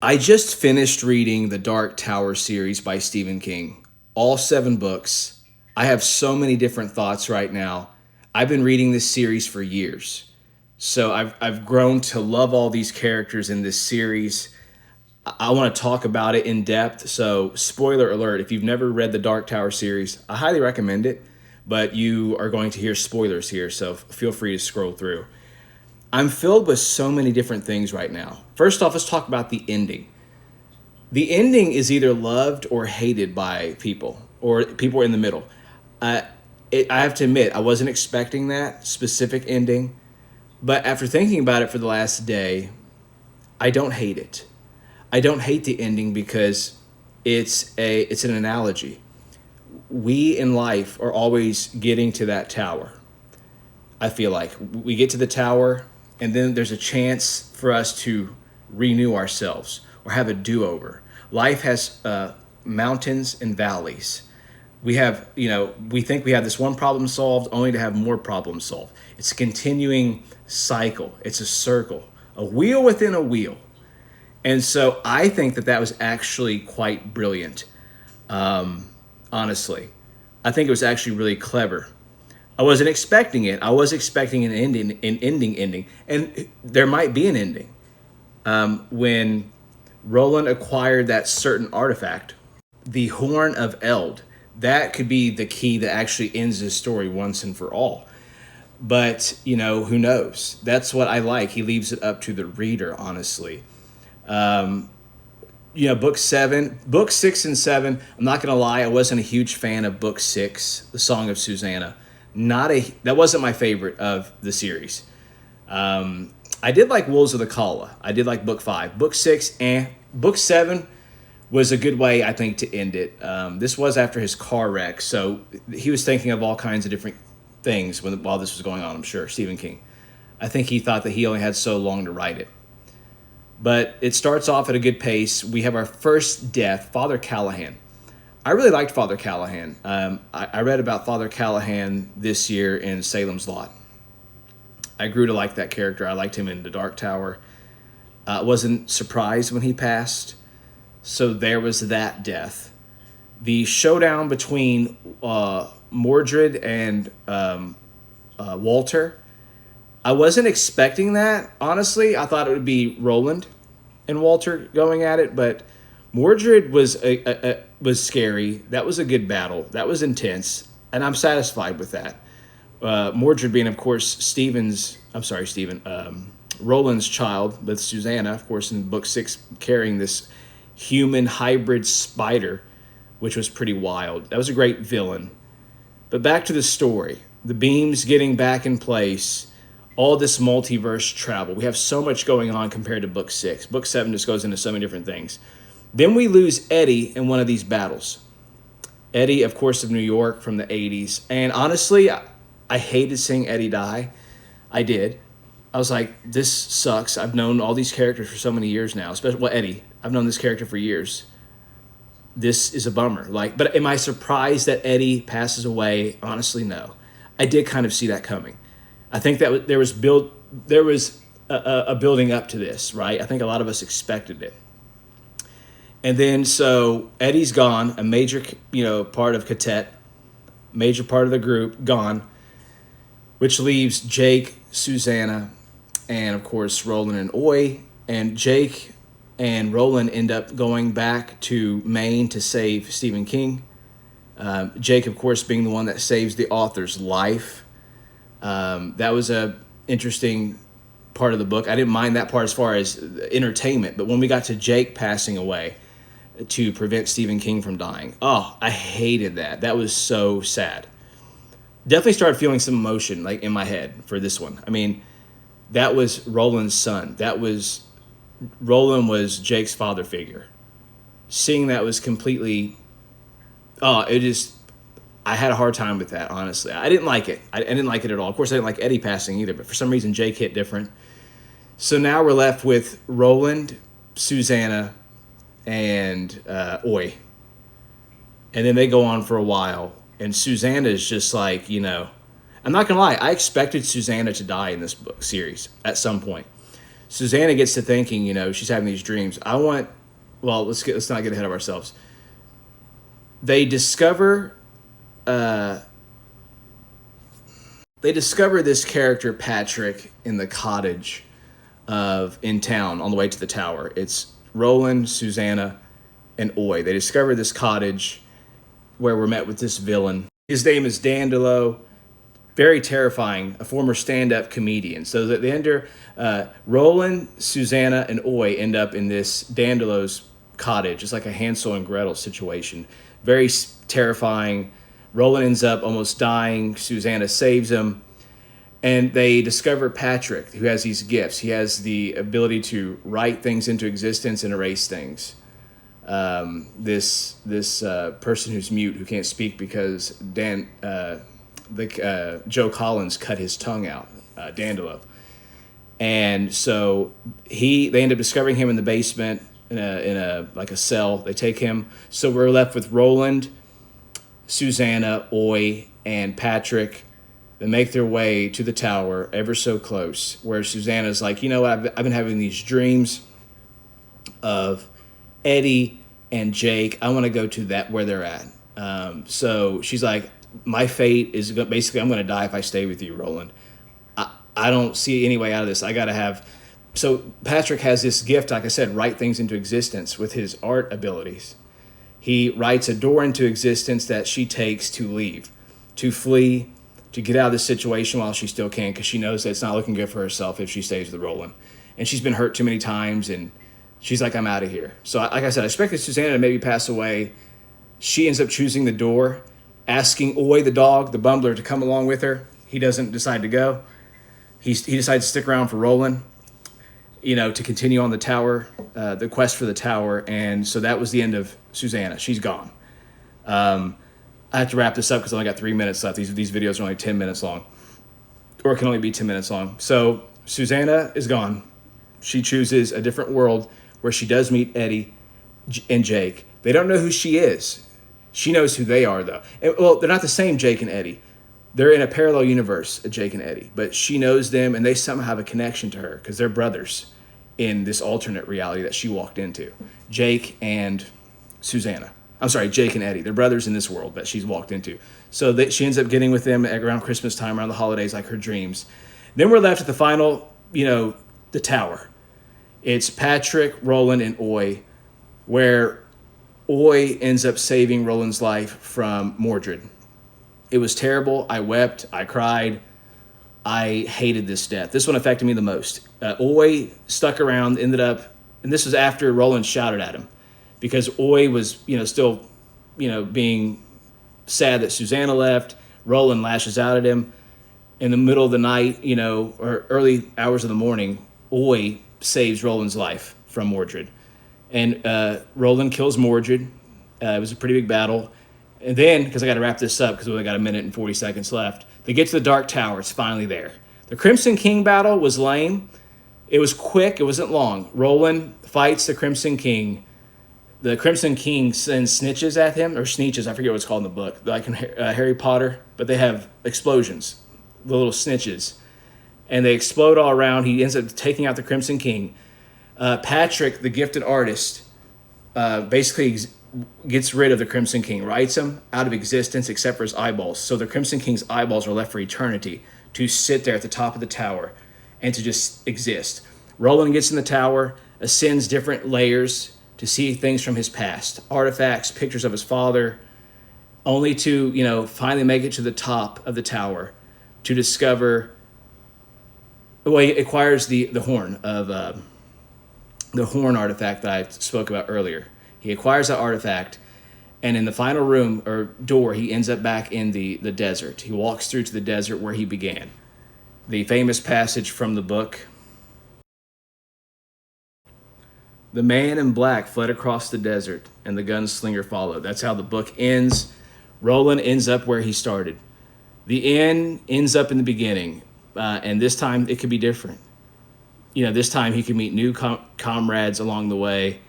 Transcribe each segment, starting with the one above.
I just finished reading the Dark Tower series by Stephen King, all 7 books. I have so many different thoughts right now. I've been reading this series for years. So I've grown to love all these characters in this series. I want to talk about it in depth. So, spoiler alert, if you've never read the Dark Tower series, I highly recommend it, but you are going to hear spoilers here, so feel free to scroll through. I'm filled with so many different things right now. First off, let's talk about the ending. The ending is either loved or hated by people, or people in the middle. Uh, I have to admit, I wasn't expecting that specific ending, but after thinking about it for the last day, I don't hate it. I don't hate the ending because it's an analogy. We in life are always getting to that tower. I feel like we get to the tower, and then there's a chance for us to renew ourselves or have a do-over. Life has mountains and valleys. We think we have this one problem solved, only to have more problems solved. It's a continuing cycle. It's a circle, a wheel within a wheel. And so I think that was actually quite brilliant. Honestly, I think it was actually really clever. I wasn't expecting it. I was expecting an ending, and there might be an ending. When Roland acquired that certain artifact, the Horn of Eld, that could be the key that actually ends his story once and for all. But, who knows? That's what I like. He leaves it up to the reader, honestly. Book 6 and 7, I'm not going to lie, I wasn't a huge fan of book 6, The Song of Susanna. That wasn't my favorite of the series. I did like Wolves of the Kala. I did like book 5. Book 6, Book 7 was a good way, I think, to end it. This was after his car wreck, so he was thinking of all kinds of different things while this was going on, I'm sure, Stephen King. I think he thought that he only had so long to write it. But it starts off at a good pace. We have our first death, Father Callahan. I really liked Father Callahan. I read about Father Callahan this year in Salem's Lot. I grew to like that character. I liked him in The Dark Tower. I wasn't surprised when he passed. So there was that death. The showdown between Mordred and Walter, I wasn't expecting that, honestly. I thought it would be Roland and Walter going at it, but Mordred was scary. That was a good battle. That was intense, and I'm satisfied with that. Mordred being, of course, Roland's child with Susanna, of course, in book 6, carrying this human hybrid spider, which was pretty wild. That was a great villain. But back to the story. The beams getting back in place, all this multiverse travel. We have so much going on compared to book 6. Book 7 just goes into so many different things. Then we lose Eddie in one of these battles. Eddie, of course, of New York from the 80s. And honestly, I hated seeing Eddie die. I did. I was like, this sucks. I've known all these characters for so many years now. Especially, Eddie. I've known this character for years. This is a bummer. But am I surprised that Eddie passes away? Honestly, no. I did kind of see that coming. I think that there was a building up to this, right? I think a lot of us expected it. And then so Eddie's gone, a major part of Catet, major part of the group gone, which leaves Jake, Susanna, and of course Roland and Oy. And Jake and Roland end up going back to Maine to save Stephen King. Jake, of course, being the one that saves the author's life. That was a interesting part of the book. I didn't mind that part as far as entertainment, but when we got to Jake passing away to prevent Stephen King from dying, I hated that. That was so sad. Definitely started feeling some emotion in my head for this one. I mean, that was Roland's son. Roland was Jake's father figure. Seeing that was completely, I had a hard time with that, honestly. I didn't like it. I didn't like it at all. Of course, I didn't like Eddie passing either, but for some reason, Jake hit different. So now we're left with Roland, Susanna, and Oy. And then they go on for a while. And Susanna is just I'm not going to lie, I expected Susanna to die in this book series at some point. Susanna gets to thinking, she's having these dreams. Let's not get ahead of ourselves. They discover this character Patrick in the cottage in town on the way to the tower. It's Roland, Susanna, and Oy. They discover this cottage where we're met with this villain. His name is Dandolo. Very terrifying, a former stand-up comedian. So that they enter, Roland, Susanna, and Oy end up in this Dandolo's cottage. It's like a Hansel and Gretel situation. Very terrifying. Roland ends up almost dying. Susanna saves him. And they discover Patrick, who has these gifts. He has the ability to write things into existence and erase things. This person who's mute, who can't speak because Joe Collins cut his tongue out, Dandolo. And so they end up discovering him in the basement in a cell. They take him. So we're left with Roland, Susanna, Oy, and Patrick. They make their way to the tower, ever so close, where Susanna's like, I've been having these dreams of Eddie and Jake. I want to go to where they're at. So she's like, my fate is basically I'm going to die if I stay with you, Roland. I don't see any way out of this. I got to have. So Patrick has this gift, like I said, write things into existence with his art abilities. He writes a door into existence that she takes to leave, to flee, to get out of this situation while she still can, because she knows that it's not looking good for herself if she stays with Roland. And she's been hurt too many times, and she's like, I'm out of here. So like I said, I expected Susanna to maybe pass away. She ends up choosing the door, asking Oy, the dog, the bumbler, to come along with her. He doesn't decide to go. He decides to stick around for Roland, to continue on the tower, the quest for the tower. And so that was the end of Susanna. She's gone. I have to wrap this up because I only got 3 minutes left. These videos are only 10 minutes long, or can only be 10 minutes long. So Susanna is gone. She chooses a different world where she does meet Eddie and Jake. They don't know who she is. She knows who they are, though. Well, they're not the same Jake and Eddie. They're in a parallel universe, Jake and Eddie. But she knows them, and they somehow have a connection to her because they're brothers in this alternate reality that she walked into. Jake and Susanna. I'm sorry, Jake and Eddie. They're brothers in this world that she's walked into. So she ends up getting with them around Christmas time, around the holidays, like her dreams. Then we're left at the final, the tower. It's Patrick, Roland, and Oy, where Oy ends up saving Roland's life from Mordred. It was terrible. I wept. I cried. I hated this death. This one affected me the most. Oy stuck around, ended up, and this was after Roland shouted at him, because Oy was, still, being sad that Susanna left. Roland lashes out at him. In the middle of the night, or early hours of the morning, Oy saves Roland's life from Mordred. And Roland kills Mordred. It was a pretty big battle. And then, because I got to wrap this up because we only got 1 minute and 40 seconds left, they get to the Dark Tower. It's finally there. The Crimson King battle was lame. It was quick. It wasn't long. Roland fights the Crimson King. The Crimson King sends snitches at him, or sneeches, I forget what it's called in the book, like in Harry Potter, but they have explosions, the little snitches, and they explode all around. He ends up taking out the Crimson King. Patrick, the gifted artist, basically gets rid of the Crimson King, writes him out of existence except for his eyeballs. So the Crimson King's eyeballs are left for eternity to sit there at the top of the tower and to just exist. Roland gets in the tower, ascends different layers to see things from his past, artifacts, pictures of his father, only to, finally make it to the top of the tower to discover. Well, he acquires the horn of the horn artifact that I spoke about earlier. He acquires that artifact, and in the final room or door, he ends up back in the desert. He walks through to the desert where he began. The famous passage from the book, "The man in black fled across the desert, and the gunslinger followed." That's how the book ends. Roland ends up where he started. The end ends up in the beginning, and this time it could be different. This time he could meet new comrades along the way.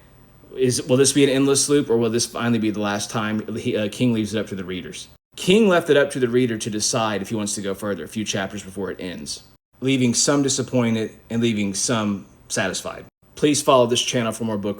Will this be an endless loop, or will this finally be the last time? King leaves it up to the readers. King left it up to the reader to decide if he wants to go further, a few chapters before it ends, leaving some disappointed and leaving some satisfied. Please follow this channel for more book reviews.